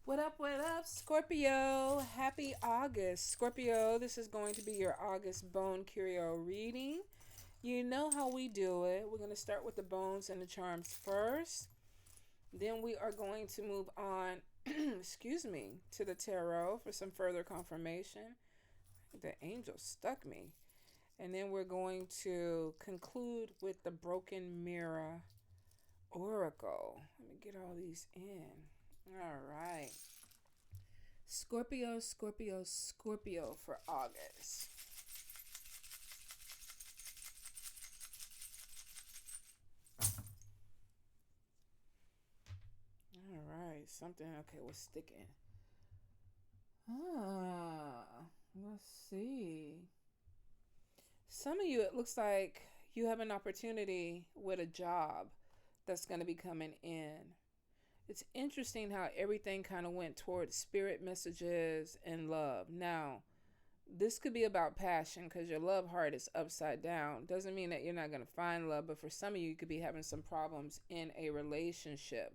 What up, Scorpio? Happy August. Scorpio, this is going to be your August bone curio reading. You know how we do it. We're going to start with the bones and the charms first. Then we are going to move on, excuse me, to the tarot for some further confirmation. The angel stuck me. And then we're going to conclude with the broken mirror oracle. Let me get all these in. All right. Scorpio, Scorpio, Scorpio for August. All right, something. Okay, we're sticking. Let's see. Some of you, it looks like you have an opportunity with a job that's going to be coming in. It's interesting how everything kind of went towards spirit messages and love. Now, this could be about passion because your love heart is upside down. Doesn't mean that you're not going to find love, but for some of you, you could be having some problems in a relationship.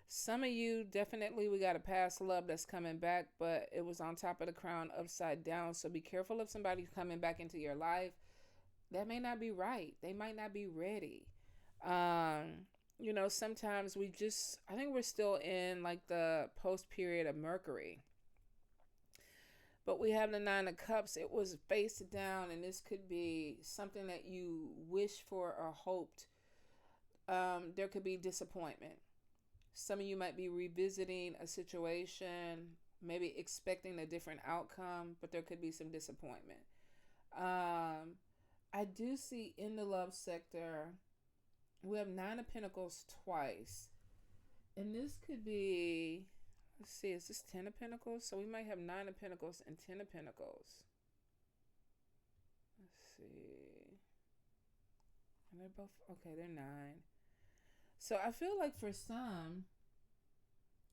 Some of you, definitely, we got a past love that's coming back, but it was on top of the crown upside down. So be careful of somebody coming back into your life. That may not be right. They might not be ready. Sometimes I think we're still in like the post period of Mercury. But we have the Nine of Cups. It was face down, and this could be something that you wish for or hoped. There could be disappointment. Some of you might be revisiting a situation, maybe expecting a different outcome, but there could be some disappointment. I do see in the love sector, we have Nine of Pentacles twice. And this could be, let's see, is this Ten of Pentacles? So we might have Nine of Pentacles and Ten of Pentacles. Let's see. And they're both, okay, they're nine. So I feel like for some,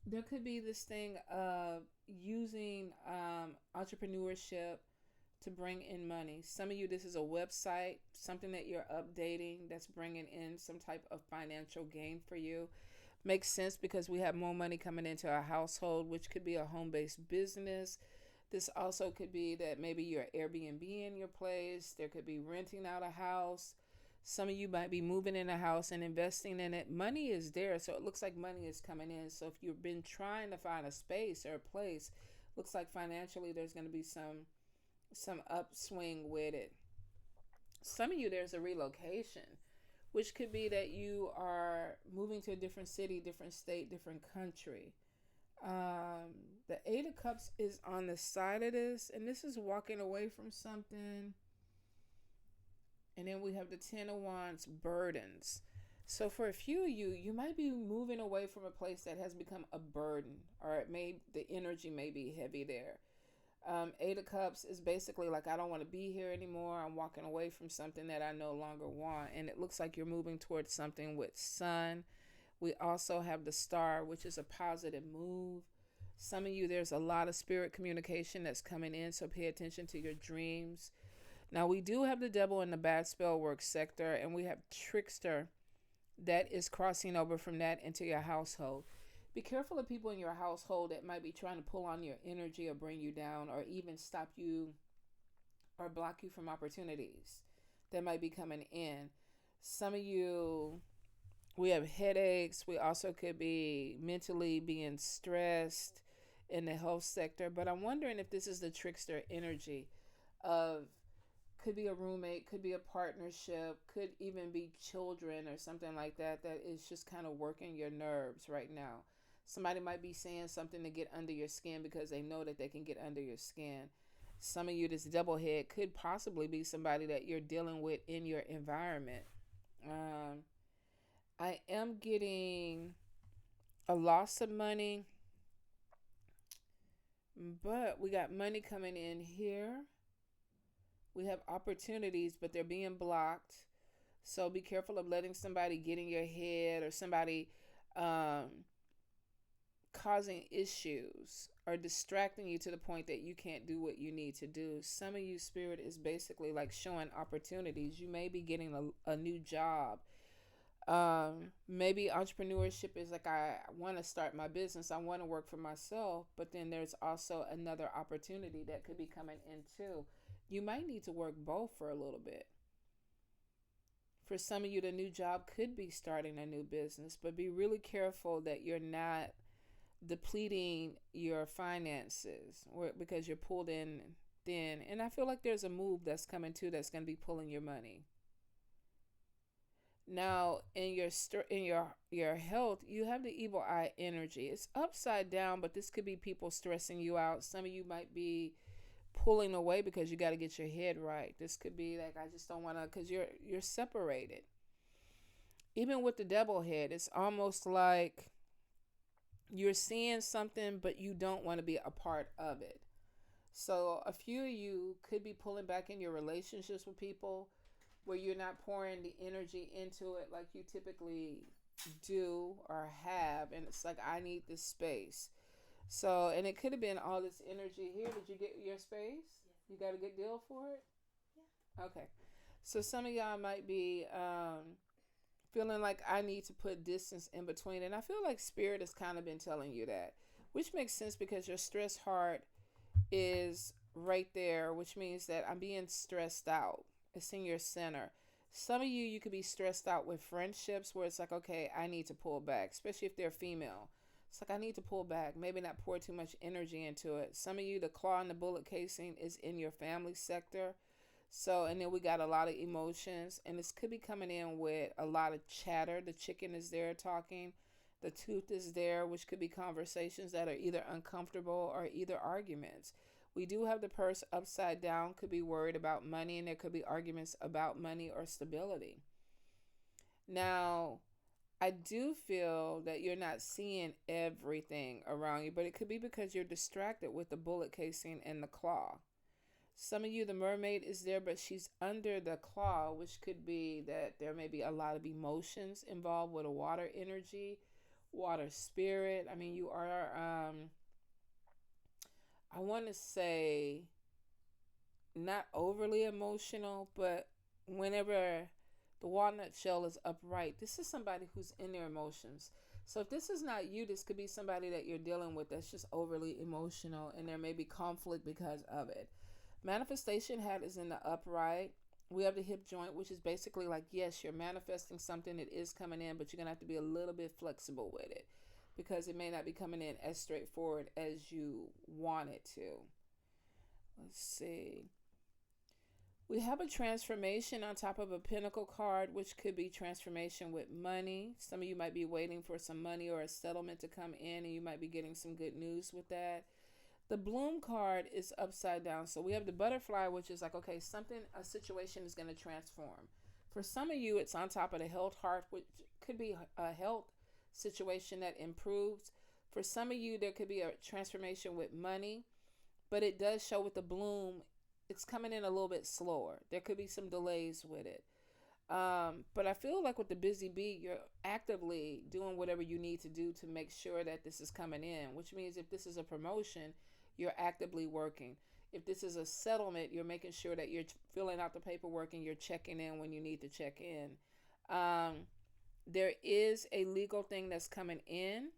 there could be this thing of using entrepreneurship to bring in money. Some of you, this is a website, something that you're updating that's bringing in some type of financial gain for you. Makes sense because we have more money coming into our household, which could be a home-based business. This also could be that maybe you're Airbnb in your place. There could be renting out a house. Some of you might be moving in a house and investing in it. Money is there, so it looks like money is coming in. So if you've been trying to find a space or a place, looks like financially there's going to be some upswing with it. Some of you, there's a relocation, which could be that you are moving to a different city, different state, different country. The Eight of Cups is on the side of this, and this is walking away from something. And then we have the Ten of Wands, burdens. So for a few of you, you might be moving away from a place that has become a burden, or the energy may be heavy there. Eight of Cups is basically like, I don't want to be here anymore. I'm walking away from something that I no longer want. And it looks like you're moving towards something with Sun. We also have the Star, which is a positive move. Some of you, there's a lot of spirit communication that's coming in, so pay attention to your dreams. Now, we do have the Devil in the bad spell work sector, and we have Trickster that is crossing over from that into your household. Be careful of people in your household that might be trying to pull on your energy or bring you down or even stop you or block you from opportunities that might be coming in. Some of you, we have headaches. We also could be mentally being stressed in the health sector. But I'm wondering if this is the trickster energy of, could be a roommate, could be a partnership, could even be children or something like that is just kind of working your nerves right now. Somebody might be saying something to get under your skin because they know that they can get under your skin. Some of you, this double head could possibly be somebody that you're dealing with in your environment. I am getting a loss of money, but we got money coming in here. We have opportunities, but they're being blocked. So be careful of letting somebody get in your head or somebody causing issues or distracting you to the point that you can't do what you need to do. Some of you, spirit is basically like showing opportunities. You may be getting a new job. Maybe entrepreneurship is like, I want to start my business, I want to work for myself, but then there's also another opportunity that could be coming in too. You might need to work both for a little bit. For some of you, the new job could be starting a new business, but be really careful that you're not depleting your finances because you're pulled in thin. And I feel like there's a move that's coming too that's going to be pulling your money. Now, in your health, you have the evil eye energy. It's upside down, but this could be people stressing you out. Some of you might be pulling away because you got to get your head right. This could be like, I just don't want to, because you're separated. Even with the double head, it's almost like you're seeing something, but you don't want to be a part of it. So a few of you could be pulling back in your relationships with people where you're not pouring the energy into it like you typically do or have. And it's like, I need this space. So, and it could have been all this energy here. Did you get your space? Yeah. You got a good deal for it? Yeah. Okay. So some of y'all might be feeling like, I need to put distance in between. And I feel like Spirit has kind of been telling you that, which makes sense because your stress heart is right there, which means that I'm being stressed out. It's in your center. Some of you could be stressed out with friendships where it's like, okay, I need to pull back, especially if they're female. It's like, I need to pull back, maybe not pour too much energy into it. Some of you, the claw and the bullet casing is in your family sector. So, and then we got a lot of emotions, and this could be coming in with a lot of chatter. The chicken is there talking. The tooth is there, which could be conversations that are either uncomfortable or either arguments. We do have the purse upside down, could be worried about money, and there could be arguments about money or stability. Now, I do feel that you're not seeing everything around you, but it could be because you're distracted with the bullet casing and the claw. Some of you, the mermaid is there, but she's under the claw, which could be that there may be a lot of emotions involved with a water energy, water spirit. I mean, you are, I want to say, not overly emotional, but whenever the walnut shell is upright, this is somebody who's in their emotions. So if this is not you, this could be somebody that you're dealing with that's just overly emotional, and there may be conflict because of it. Manifestation hat is in the upright. We have the hip joint, which is basically like, yes, you're manifesting something, it is coming in, but you're going to have to be a little bit flexible with it because it may not be coming in as straightforward as you want it to. Let's see. We have a transformation on top of a pentacle card, which could be transformation with money. Some of you might be waiting for some money or a settlement to come in, and you might be getting some good news with that. The bloom card is upside down. So we have the butterfly, which is like, okay, a situation is going to transform. For some of you, it's on top of the health heart, which could be a health situation that improves. For some of you, there could be a transformation with money, but it does show with the bloom, it's coming in a little bit slower. There could be some delays with it. But I feel like with the busy bee, you're actively doing whatever you need to do to make sure that this is coming in, which means if this is a promotion, you're actively working. If this is a settlement, you're making sure that you're filling out the paperwork and you're checking in when you need to check in. There is a legal thing that's coming in.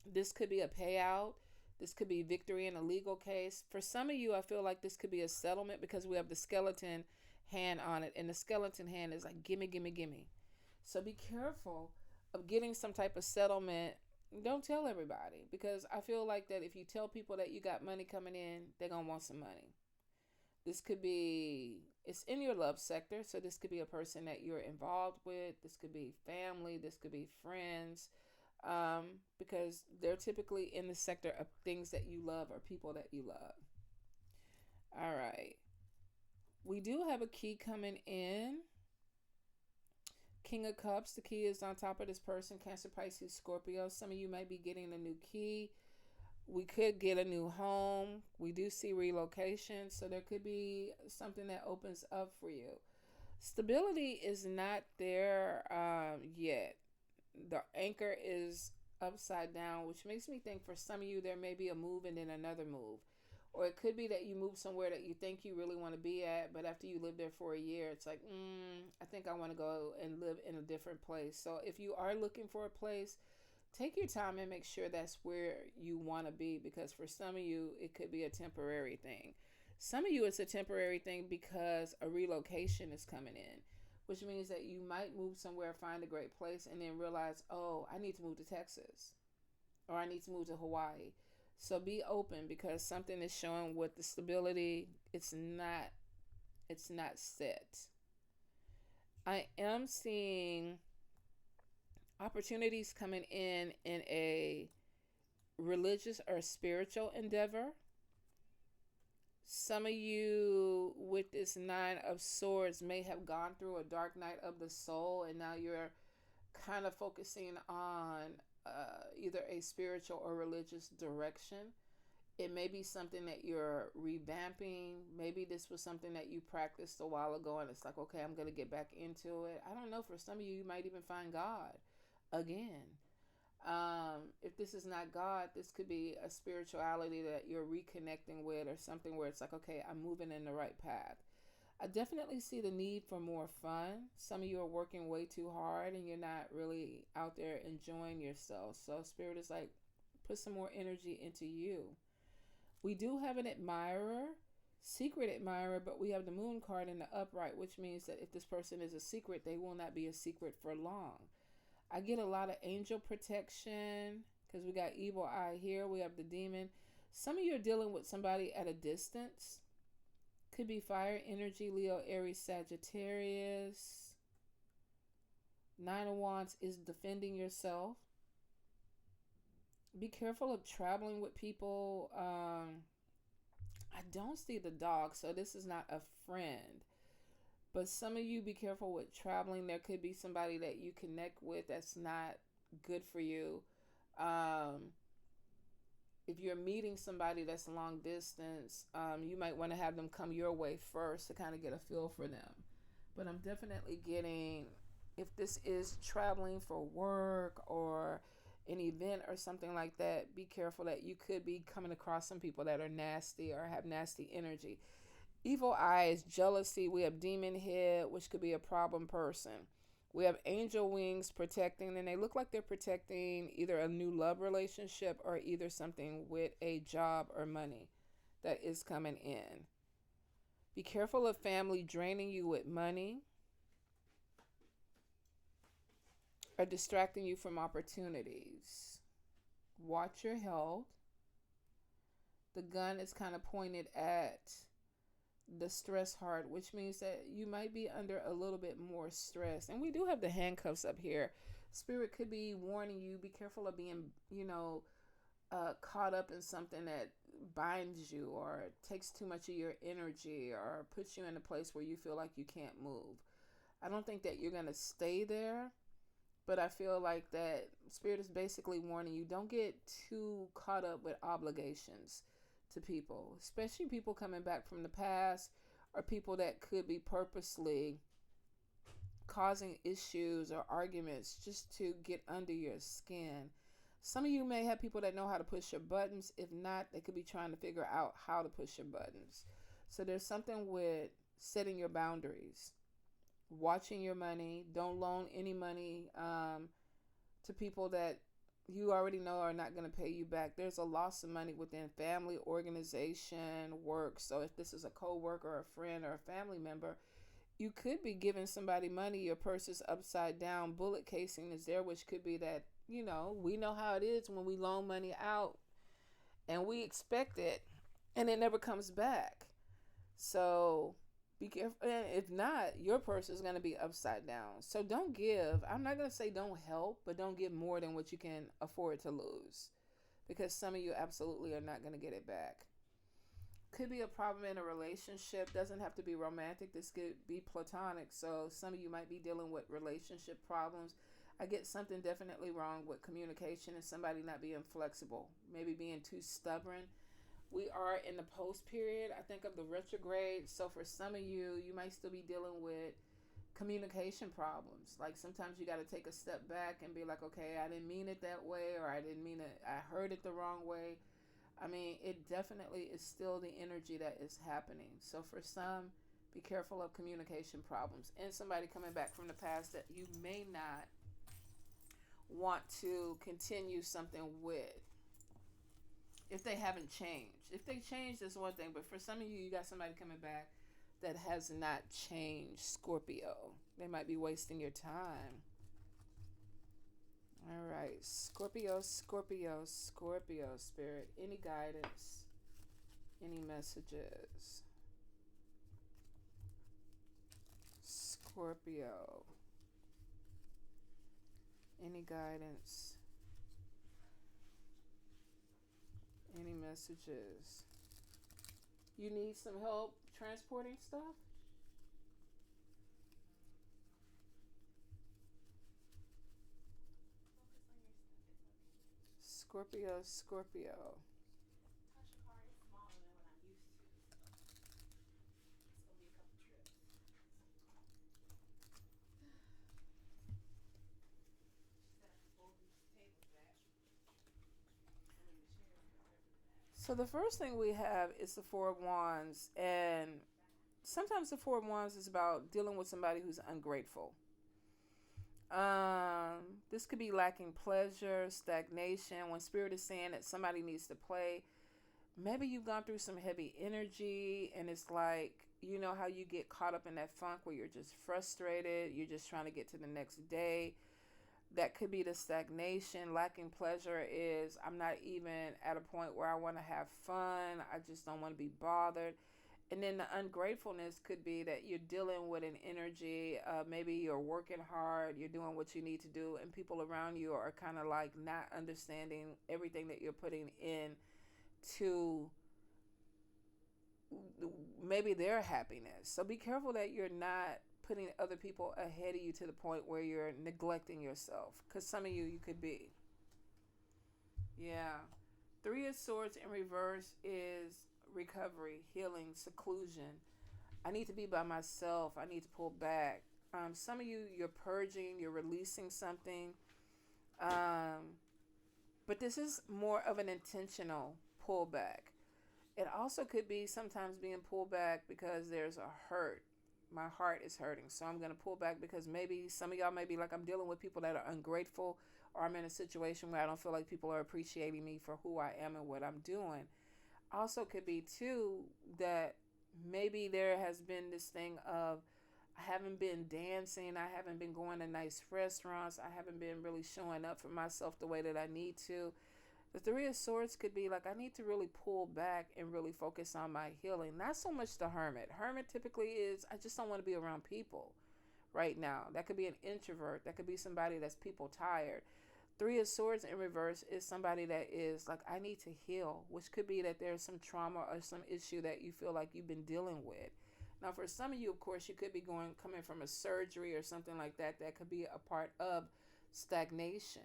This could be a payout. This could be victory in a legal case. For some of you, I feel like this could be a settlement because we have the skeleton hand on it, and the skeleton hand is like, gimme, gimme, gimme. So be careful of getting some type of settlement. Don't tell everybody, because I feel like that if you tell people that you got money coming in, they're going to want some money. This could be, it's in your love sector, so this could be a person that you're involved with. This could be family. This could be friends, because they're typically in the sector of things that you love or people that you love. All right. We do have a key coming in. King of Cups. The key is on top of this person. Cancer, Pisces, Scorpio. Some of you might be getting a new key. We could get a new home. We do see relocation. So there could be something that opens up for you. Stability is not there yet. The anchor is upside down, which makes me think for some of you there may be a move and then another move. Or it could be that you move somewhere that you think you really want to be at, but after you live there for a year, it's like, I think I want to go and live in a different place. So if you are looking for a place, take your time and make sure that's where you want to be, because for some of you, it could be a temporary thing. Some of you, it's a temporary thing because a relocation is coming in, which means that you might move somewhere, find a great place, and then realize, oh, I need to move to Texas, or I need to move to Hawaii. So be open, because something is showing with the stability. It's not set. I am seeing opportunities coming in a religious or spiritual endeavor. Some of you with this Nine of Swords may have gone through a dark night of the soul, and now you're kind of focusing on either a spiritual or religious direction. It may be something that you're revamping. Maybe this was something that you practiced a while ago, and it's like, okay, I'm going to get back into it. I don't know. For some of you, you might even find God again. If this is not God, this could be a spirituality that you're reconnecting with, or something where it's like, okay, I'm moving in the right path. I definitely see the need for more fun. Some of you are working way too hard and you're not really out there enjoying yourself. So Spirit is like, put some more energy into you. We do have an admirer, secret admirer, but we have the Moon card in the upright, which means that if this person is a secret, they will not be a secret for long. I get a lot of angel protection, because we got evil eye here. We have the demon. Some of you are dealing with somebody at a distance. Could be fire energy, Leo, Aries, Sagittarius. Nine of Wands is defending yourself. Be careful of traveling with people. I don't see the dog, so this is not a friend. But some of you, be careful with traveling. There could be somebody that you connect with that's not good for you. If you're meeting somebody that's long distance, you might want to have them come your way first to kind of get a feel for them. But I'm definitely getting, if this is traveling for work or an event or something like that, be careful that you could be coming across some people that are nasty or have nasty energy. Evil eye is jealousy. We have demon head, which could be a problem person. We have angel wings protecting, and they look like they're protecting either a new love relationship or either something with a job or money that is coming in. Be careful of family draining you with money or distracting you from opportunities. Watch your health. The gun is kind of pointed at the stress heart, which means that you might be under a little bit more stress. And we do have the handcuffs up here. Spirit could be warning you, be careful of being, caught up in something that binds you or takes too much of your energy or puts you in a place where you feel like you can't move. I don't think that you're going to stay there, but I feel like that Spirit is basically warning you, don't get too caught up with obligations to people, especially people coming back from the past or people that could be purposely causing issues or arguments just to get under your skin. Some of you may have people that know how to push your buttons. If not, they could be trying to figure out how to push your buttons. So there's something with setting your boundaries, watching your money. Don't loan any money to people that you already know are not going to pay you back. There's a loss of money within family, organization, work. So if this is a co-worker, a friend, or a family member, you could be giving somebody money. Your purse is upside down. Bullet casing is there, which could be that, we know how it is when we loan money out and we expect it and it never comes back. So be careful. And if not, your purse is going to be upside down. So don't give. I'm not going to say don't help, but don't give more than what you can afford to lose, because some of you absolutely are not going to get it back. Could be a problem in a relationship. Doesn't have to be romantic. This could be platonic. So some of you might be dealing with relationship problems. I get something definitely wrong with communication and somebody not being flexible, maybe being too stubborn. We are in the post period, I think, of the retrograde. So for some of you, you might still be dealing with communication problems. Like sometimes you got to take a step back and be like, okay, I didn't mean it that way, or I didn't mean it, I heard it the wrong way. I mean, it definitely is still the energy that is happening. So for some, be careful of communication problems and somebody coming back from the past that you may not want to continue something with if they haven't changed. If they changed, is one thing, but for some of you, you got somebody coming back that has not changed, Scorpio. They might be wasting your time. All right, Scorpio, Scorpio, Scorpio spirit. Any guidance? Any messages? Scorpio. Any guidance? Any messages? You need some help transporting stuff? Scorpio, Scorpio. So the first thing we have is the Four of Wands, and sometimes the Four of Wands is about dealing with somebody who's ungrateful. This could be lacking pleasure, stagnation. When Spirit is saying that somebody needs to play, maybe you've gone through some heavy energy, and it's like, you know how you get caught up in that funk where you're just frustrated, you're just trying to get to the next day. That could be the stagnation. Lacking pleasure is I'm not even at a point where I want to have fun. I just don't want to be bothered. And then the ungratefulness could be that you're dealing with an energy. Maybe you're working hard, you're doing what you need to do, and people around you are kind of like not understanding everything that you're putting in to maybe their happiness. So be careful that you're not putting other people ahead of you to the point where you're neglecting yourself, because some of you could be. Yeah. Three of Swords in reverse is recovery, healing, seclusion. I need to be by myself. I need to pull back. Some of you, you're purging, you're releasing something. But this is more of an intentional pullback. It also could be sometimes being pulled back because there's a hurt. My heart is hurting, so I'm going to pull back because maybe some of y'all may be like, I'm dealing with people that are ungrateful, or I'm in a situation where I don't feel like people are appreciating me for who I am and what I'm doing. Also could be too that maybe there has been this thing of I haven't been dancing, I haven't been going to nice restaurants, I haven't been really showing up for myself the way that I need to. The Three of Swords could be like, I need to really pull back and really focus on my healing. Not so much the Hermit. Hermit typically is, I just don't want to be around people right now. That could be an introvert. That could be somebody that's people tired. Three of Swords in reverse is somebody that is like, I need to heal, which could be that there's some trauma or some issue that you feel like you've been dealing with. Now, for some of you, of course, you could be coming from a surgery or something like that. That could be a part of stagnation.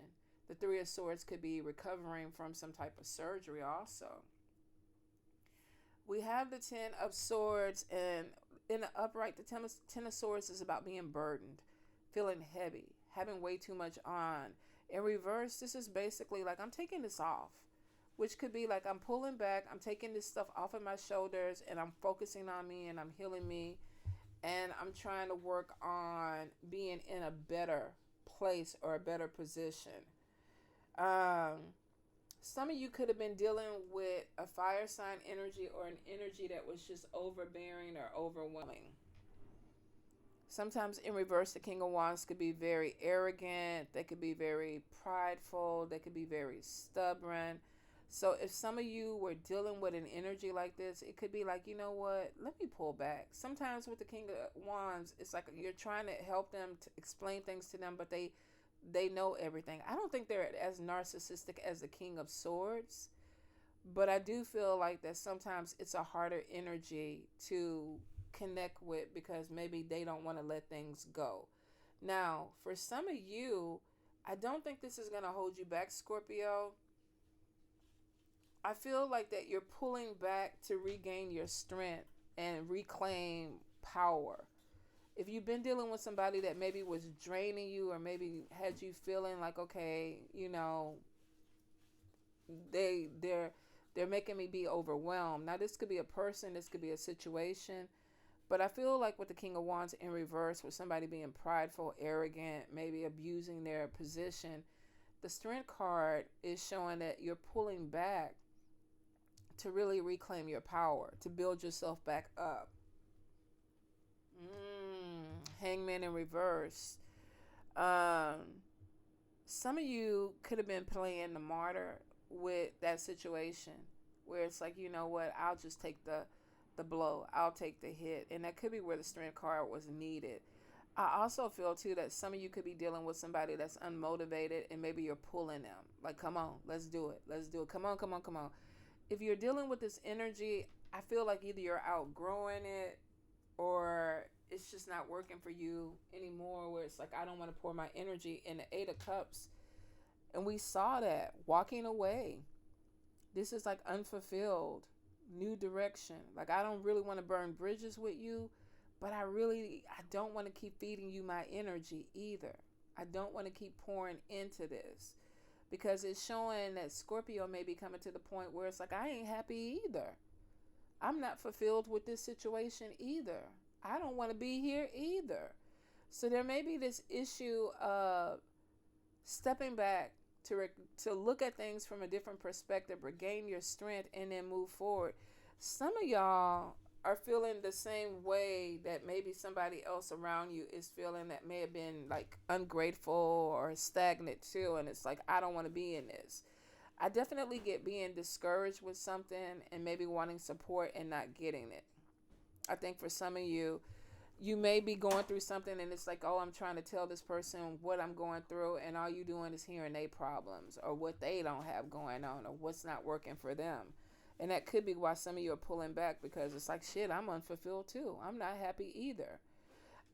The Three of Swords could be recovering from some type of surgery also. We have the Ten of Swords, and in the upright, the Ten of Swords is about being burdened, feeling heavy, having way too much on. In reverse, this is basically like I'm taking this off, which could be like I'm pulling back, I'm taking this stuff off of my shoulders, and I'm focusing on me, and I'm healing me, and I'm trying to work on being in a better place or a better position. Some of you could have been dealing with a fire sign energy or an energy that was just overbearing or overwhelming. Sometimes in reverse, the King of Wands could be very arrogant. They could be very prideful. They could be very stubborn. So if some of you were dealing with an energy like this, it could be like, you know what, let me pull back. Sometimes with the King of Wands, it's like you're trying to help them to explain things to them, but they know everything. I don't think they're as narcissistic as the King of Swords, but I do feel like that sometimes it's a harder energy to connect with because maybe they don't want to let things go. Now, for some of you, I don't think this is going to hold you back, Scorpio. I feel like that you're pulling back to regain your strength and reclaim power. If you've been dealing with somebody that maybe was draining you or maybe had you feeling like, okay, you know, they're They're making me be overwhelmed. Now, this could be a person, this could be a situation. But I feel like with the King of Wands in reverse, with somebody being prideful, arrogant, maybe abusing their position, the Strength card is showing that you're pulling back to really reclaim your power, to build yourself back up. Hangman in reverse. Some of you could have been playing the martyr with that situation where it's like, you know what, I'll just take the blow. I'll take the hit. And that could be where the Strength card was needed. I also feel too that some of you could be dealing with somebody that's unmotivated and maybe you're pulling them. Like, come on, let's do it. Let's do it. Come on, come on, come on. If you're dealing with this energy, I feel like either you're outgrowing it or it's just not working for you anymore, where it's like, I don't want to pour my energy in the Eight of Cups. And we saw that walking away. This is like unfulfilled, new direction. Like, I don't really want to burn bridges with you, but I don't want to keep feeding you my energy either. I don't want to keep pouring into this, because it's showing that Scorpio may be coming to the point where it's like, I ain't happy either. I'm not fulfilled with this situation either. I don't want to be here either. So there may be this issue of stepping back to look at things from a different perspective, regain your strength, and then move forward. Some of y'all are feeling the same way that maybe somebody else around you is feeling, that may have been like ungrateful or stagnant too. And it's like, I don't want to be in this. I definitely get being discouraged with something and maybe wanting support and not getting it. I think for some of you, you may be going through something and it's like, oh, I'm trying to tell this person what I'm going through, and all you doing is hearing their problems or what they don't have going on or what's not working for them. And that could be why some of you are pulling back, because it's like, shit, I'm unfulfilled too. I'm not happy either.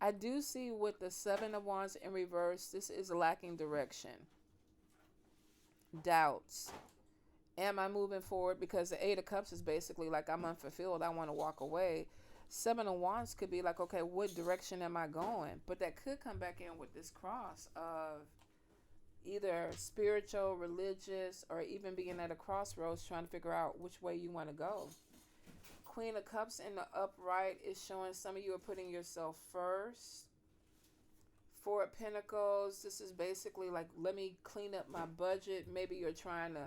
I do see with the Seven of Wands in reverse, this is lacking direction. Doubts. Am I moving forward? Because the Eight of Cups is basically like, I'm unfulfilled. I want to walk away. Seven of Wands could be like, okay, what direction am I going? But that could come back in with this cross of either spiritual, religious, or even being at a crossroads trying to figure out which way you want to go. Queen of Cups in the upright is showing some of you are putting yourself first. Four of Pentacles, this is basically like, let me clean up my budget. Maybe you're trying to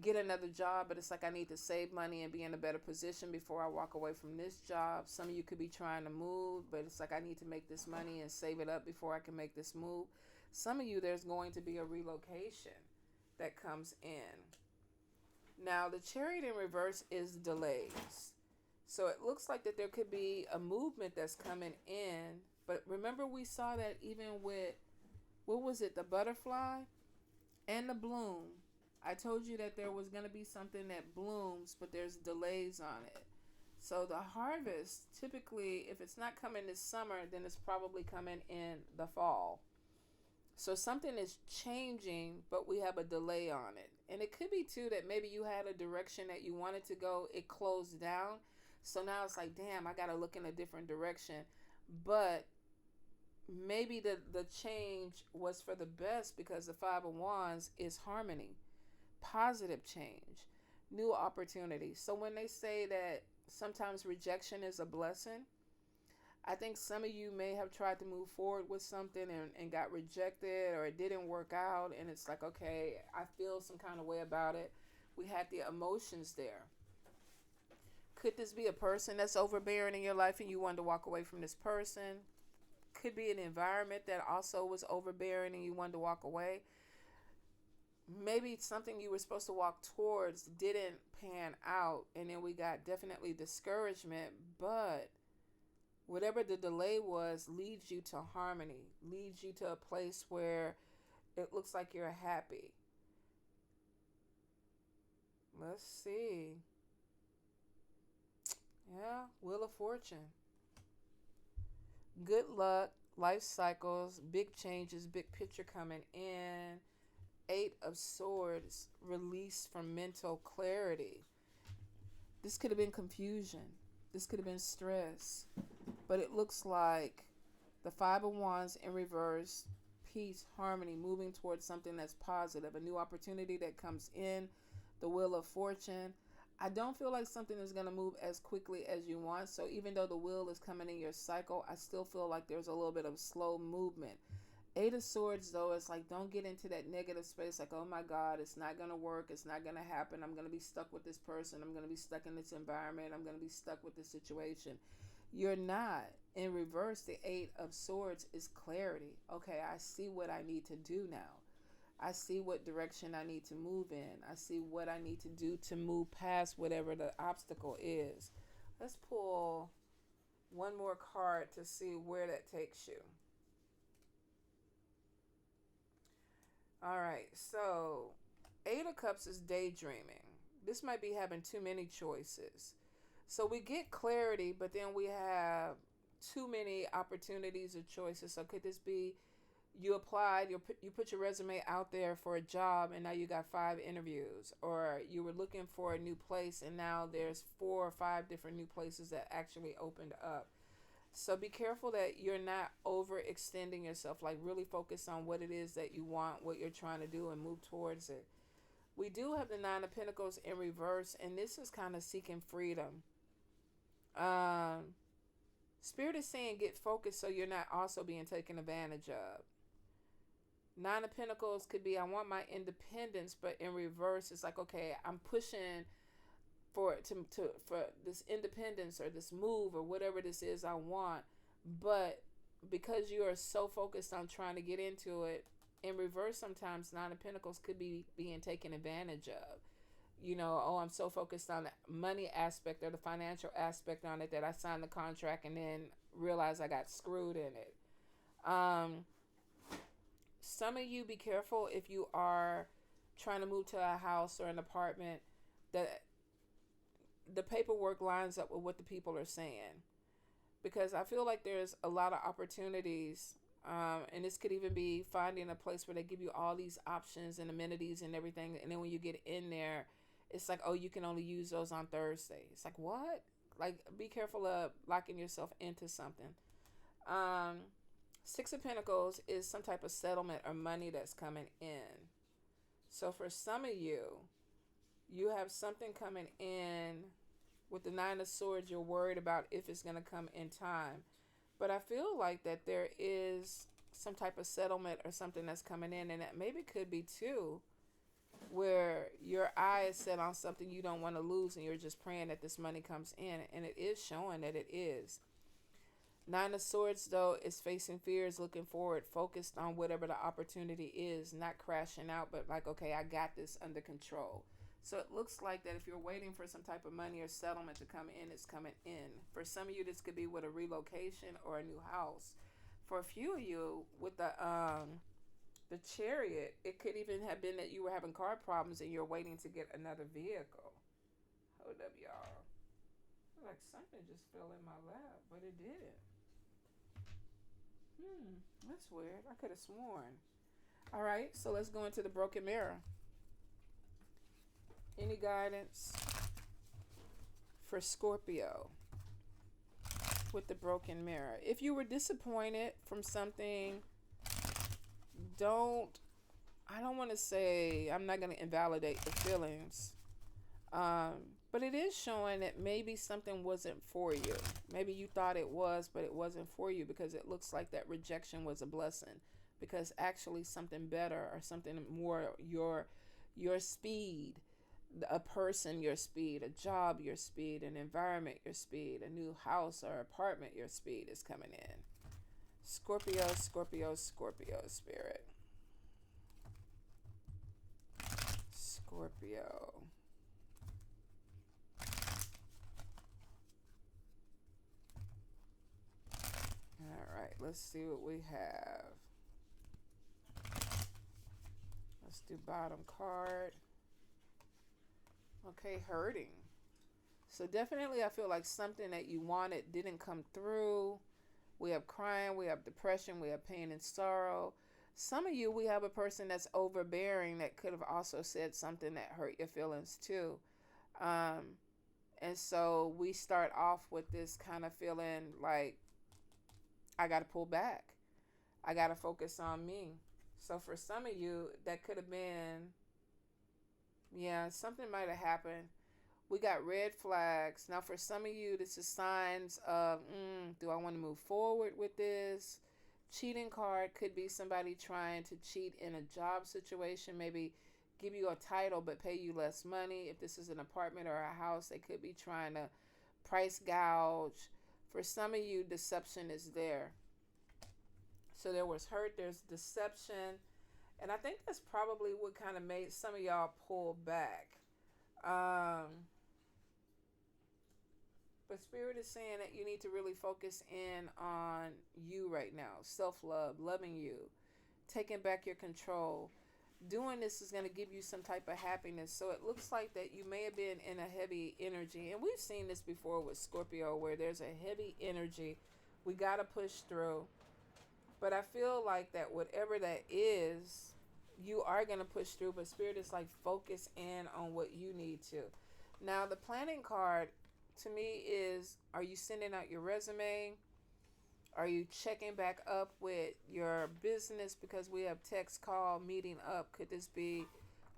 get another job, but it's like, I need to save money and be in a better position before I walk away from this job. Some of you could be trying to move, but it's like, I need to make this money and save it up before I can make this move. Some of you, there's going to be a relocation that comes in. Now, the Chariot in reverse is delays. So it looks like that there could be a movement that's coming in. But remember, we saw that even with, what was it, the butterfly and the bloom. I told you that there was going to be something that blooms, but there's delays on it. So the harvest, typically, if it's not coming this summer, then it's probably coming in the fall. So something is changing, but we have a delay on it. And it could be, too, that maybe you had a direction that you wanted to go. It closed down. So now it's like, damn, I got to look in a different direction. But maybe the change was for the best, because the Five of Wands is harmony. Positive change, new opportunities. So when they say that sometimes rejection is a blessing, I think some of you may have tried to move forward with something and got rejected, or it didn't work out, and it's like, okay, I feel some kind of way about it. We had the emotions there. Could this be a person that's overbearing in your life and you wanted to walk away from this person? Could be an environment that also was overbearing and you wanted to walk away. Maybe something you were supposed to walk towards didn't pan out, and then we got definitely discouragement. But whatever the delay was leads you to harmony, leads you to a place where it looks like you're happy. Let's see. Yeah, Wheel of Fortune. Good luck, life cycles, big changes, big picture coming in. Eight of Swords, release from mental clarity. This could have been confusion. This could have been stress. But it looks like the Five of Wands in reverse, peace, harmony, moving towards something that's positive, a new opportunity that comes in, The Wheel of Fortune. I don't feel like something is going to move as quickly as you want. So even though the wheel is coming in your cycle, I still feel like there's a little bit of slow movement. Eight of Swords, though, it's like, don't get into that negative space. Like, oh my God, it's not going to work. It's not going to happen. I'm going to be stuck with this person. I'm going to be stuck in this environment. I'm going to be stuck with this situation. You're not. In reverse, the Eight of Swords is clarity. Okay, I see what I need to do now. I see what direction I need to move in. I see what I need to do to move past whatever the obstacle is. Let's pull one more card to see where that takes you. All right, so Eight of Cups is daydreaming. This might be having too many choices. So we get clarity, but then we have too many opportunities or choices. So could this be you applied, you put your resume out there for a job, and now you got 5 interviews, or you were looking for a new place, and now there's 4 or 5 different new places that actually opened up. So be careful that you're not overextending yourself. Like, really focus on what it is that you want, what you're trying to do, and move towards it. We do have the Nine of Pentacles in reverse, and this is kind of seeking freedom. Spirit is saying get focused so you're not also being taken advantage of. Nine of Pentacles could be, I want my independence, but in reverse, it's like, okay, I'm pushing for this independence or this move or whatever this is I want, but because you are so focused on trying to get into it, in reverse, sometimes Nine of Pentacles could be being taken advantage of. You know, oh, I'm so focused on the money aspect or the financial aspect on it that I signed the contract and then realized I got screwed in it. Some of you, be careful if you are trying to move to a house or an apartment, that the paperwork lines up with what the people are saying. Because I feel like there's a lot of opportunities, and this could even be finding a place where they give you all these options and amenities and everything, and then when you get in there, it's like, oh, you can only use those on Thursday. It's like, what? Like, be careful of locking yourself into something. Six of Pentacles is some type of settlement or money that's coming in. So for some of you, you have something coming in. With the Nine of Swords, you're worried about if it's going to come in time. But I feel like that there is some type of settlement or something that's coming in, and that maybe could be too, where your eye is set on something you don't want to lose, and you're just praying that this money comes in, and it is showing that it is. Nine of Swords, though, is facing fears, looking forward, focused on whatever the opportunity is, not crashing out, but like, okay, I got this under control. So it looks like that if you're waiting for some type of money or settlement to come in, it's coming in. For some of you, this could be with a relocation or a new house. For a few of you, with the Chariot, it could even have been that you were having car problems and you're waiting to get another vehicle. Hold up, y'all. Like something just fell in my lap, but it didn't. That's weird. I could have sworn. All right, so let's go into the broken mirror. Any guidance for Scorpio with the broken mirror? If you were disappointed from something, I don't want to say, I'm not going to invalidate the feelings, but it is showing that maybe something wasn't for you. Maybe you thought it was, but it wasn't for you, because it looks like that rejection was a blessing, because actually something better or something more your speed, a person your speed, a job your speed, an environment your speed, a new house or apartment your speed is coming in. Scorpio, Scorpio, Scorpio spirit. Scorpio. All right, let's see what we have. Let's do bottom card. Okay, hurting. So definitely I feel like something that you wanted didn't come through. We have crying, we have depression, we have pain and sorrow. Some of you, we have a person that's overbearing that could have also said something that hurt your feelings too. And so we start off with this kind of feeling like, I got to pull back. I got to focus on me. So for some of you, that could have been Yeah, something might have happened. We got red flags. Now, for some of you, this is signs of, do I want to move forward with this? Cheating card could be somebody trying to cheat in a job situation, maybe give you a title but pay you less money. If this is an apartment or a house, they could be trying to price gouge. For some of you, deception is there. So there was hurt, there's deception. And I think that's probably what kind of made some of y'all pull back. But Spirit is saying that you need to really focus in on you right now. Self-love, loving you, taking back your control. Doing this is going to give you some type of happiness. So it looks like that you may have been in a heavy energy. And we've seen this before with Scorpio, where there's a heavy energy. We got to push through. But I feel like that whatever that is, you are going to push through. But Spirit is like, focus in on what you need to. Now, the planning card to me is, are you sending out your resume? Are you checking back up with your business? Because we have text, call, meeting up. Could this be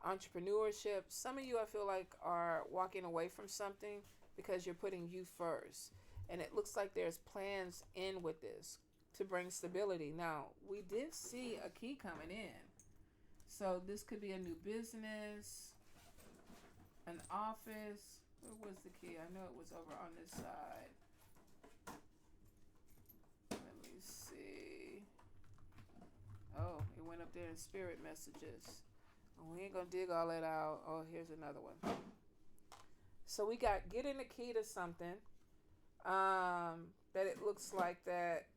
entrepreneurship? Some of you, I feel like, are walking away from something because you're putting you first. And it looks like there's plans in with this to bring stability. Now, we did see a key coming in. So this could be a new business, an office. Where was the key? I know it was over on this side. Let me see. Oh, it went up there in spirit messages. Oh, we ain't gonna dig all that out. Oh, here's another one. So we got getting the key to something that it looks like that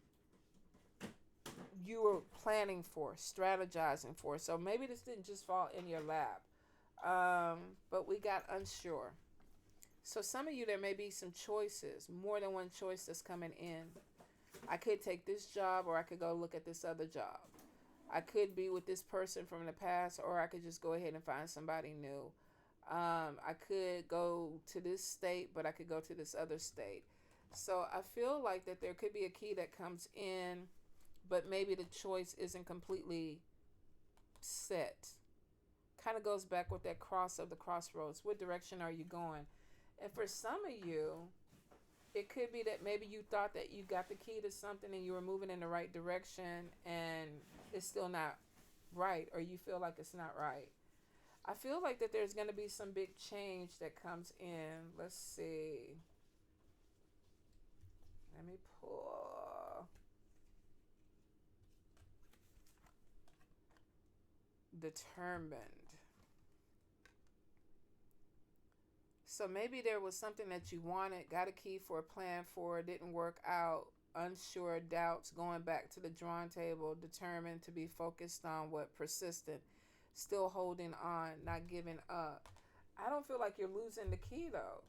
you were planning for, strategizing for. So maybe this didn't just fall in your lap. But we got unsure. So some of you, there may be some choices, more than one choice that's coming in. I could take this job, or I could go look at this other job. I could be with this person from the past, or I could just go ahead and find somebody new. I could go to this state, but I could go to this other state. So I feel like that there could be a key that comes in, but maybe the choice isn't completely set. Kind of goes back with that cross of the crossroads. What direction are you going? And for some of you, it could be that maybe you thought that you got the key to something and you were moving in the right direction, and it's still not right, or you feel like it's not right. I feel like that there's going to be some big change that comes in. Let's see. Let me pull. Determined. So maybe there was something that you wanted, got a key for a plan for, didn't work out, unsure, doubts, going back to the drawing table, determined to be focused on what, persistent, still holding on, not giving up. I don't feel like you're losing the key though.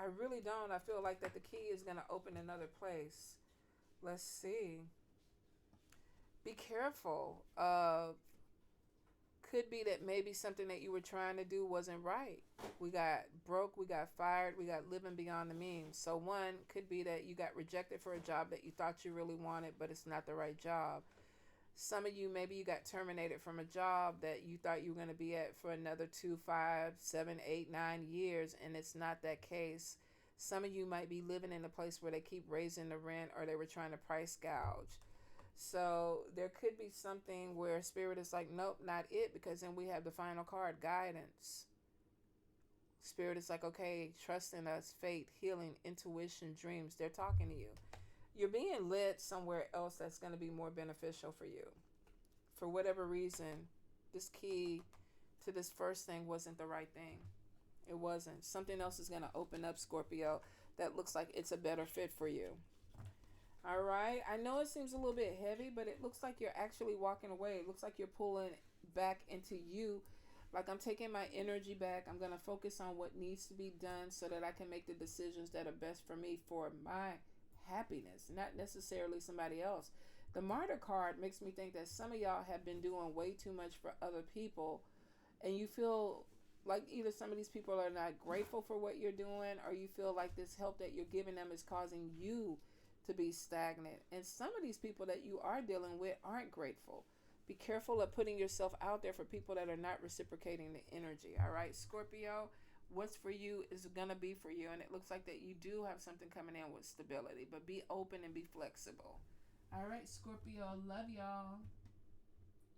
I really don't. I feel like that the key is going to open another place. Let's see. Be careful of, could be that maybe something that you were trying to do wasn't right. We got broke, we got fired, we got living beyond the means. So one could be that you got rejected for a job that you thought you really wanted, but it's not the right job. Some of you, maybe you got terminated from a job that you thought you were going to be at for another 2, 5, 7, 8, 9 years, and it's not that case. Some of you might be living in a place where they keep raising the rent, or they were trying to price gouge. So there could be something where Spirit is like, nope, not it, because then we have the final card, guidance. Spirit is like, okay, trust in us, faith, healing, intuition, dreams. They're talking to you. You're being led somewhere else that's going to be more beneficial for you. For whatever reason, this key to this first thing wasn't the right thing. It wasn't. Something else is going to open up, Scorpio, that looks like it's a better fit for you. All right. I know it seems a little bit heavy, but it looks like you're actually walking away. It looks like you're pulling back into you. Like, I'm taking my energy back. I'm going to focus on what needs to be done so that I can make the decisions that are best for me, for my happiness, not necessarily somebody else. The Martyr card makes me think that some of y'all have been doing way too much for other people, and you feel like either some of these people are not grateful for what you're doing, or you feel like this help that you're giving them is causing you to be stagnant. And some of these people that you are dealing with aren't grateful. Be careful of putting yourself out there for people that are not reciprocating the energy. All right, Scorpio, what's for you is going to be for you. And it looks like that you do have something coming in with stability. But be open and be flexible. All right, Scorpio, love y'all.